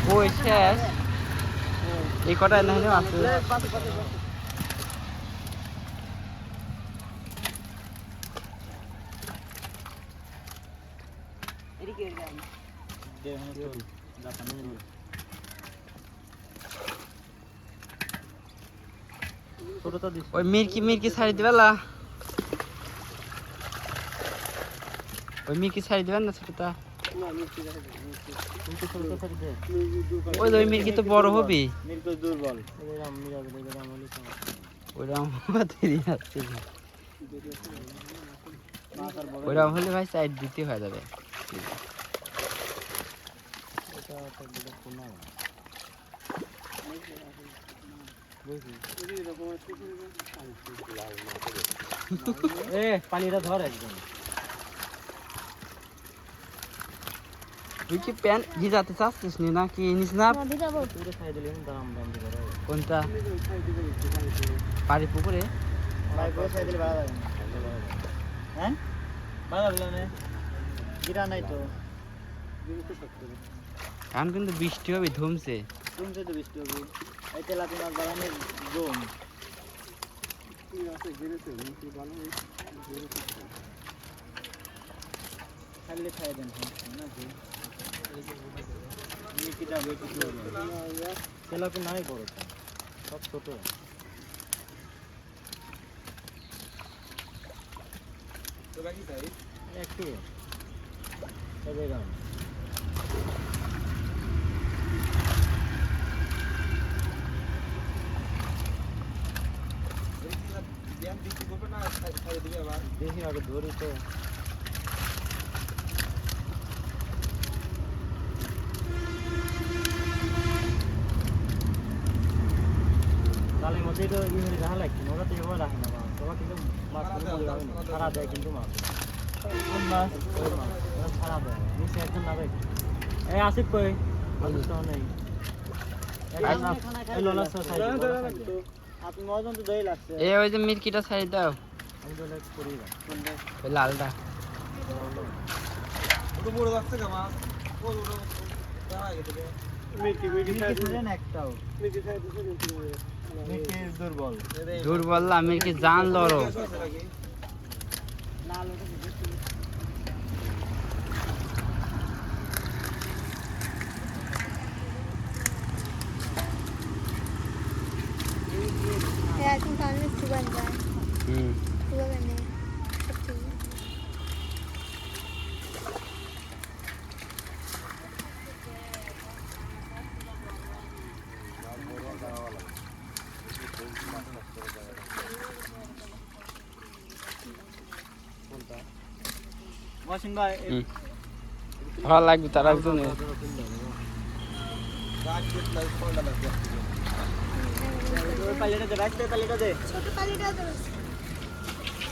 ওই শেষ এই কটা না হলে আছে ওই মিরকি মিরকি ছাড়ি দিবেলা ওই মিরকি ছাড়ি দিবেন না ছোটটা ওই ওই মিরকি তো বড় হবে দুর্বল ওইরকম ওইরকম হলে ভাই সাইড দিতে হয়ে যাবে পানিটা ধর একদম তুই কি প্যান্ট ভিজাতে চাচ্ছিস নি না কি নিস না কোনটা বাড়ি পুকুরে হ্যাঁ ভালো গিরা নাই তো এখন কিন্তু বৃষ্টি হবে ধুমছে শুনছে তো বৃষ্টি হবে এই তেলাপি মাছ বাগানের জোন খাইলে খাই দেন তেলাপি নাই বড় সব ছোট একটু দেখি আগে ধরি তো তালের মধ্যে তো ইমেল রাখা লাগছে ওরা তো এভাবে রাখে না মাছ ওরা কিন্তু মাছ ছাড়া দেয় কিন্তু মাছ মাছ ওই মাছ ওরা ছাড়া দেয় নিচে একজন না দেয় এই আসিফ কই আসিফ তো নেই আপনি মজন তো দই লাগছে এই ওই যে মিরকিটা ছাড়ি দাও আমি তো লাইক করি না ওই লালটা তো বড় লাগছে কা মাছ ও ওটা দাঁড়া গেছে মিটি মিটি খাই দিলেন একটাও মিটি খাই দিছেন মিটি দুর্বল দুর্বল না মিরকি জান লড়ো লাল ওটা দিছি এখন কারণে সুগার যায় সুগার নেই মহসিন ভাই ভালো লাগবে তার একজন পালিটা দে রাখতে পালিটা দে ছোট পালিটা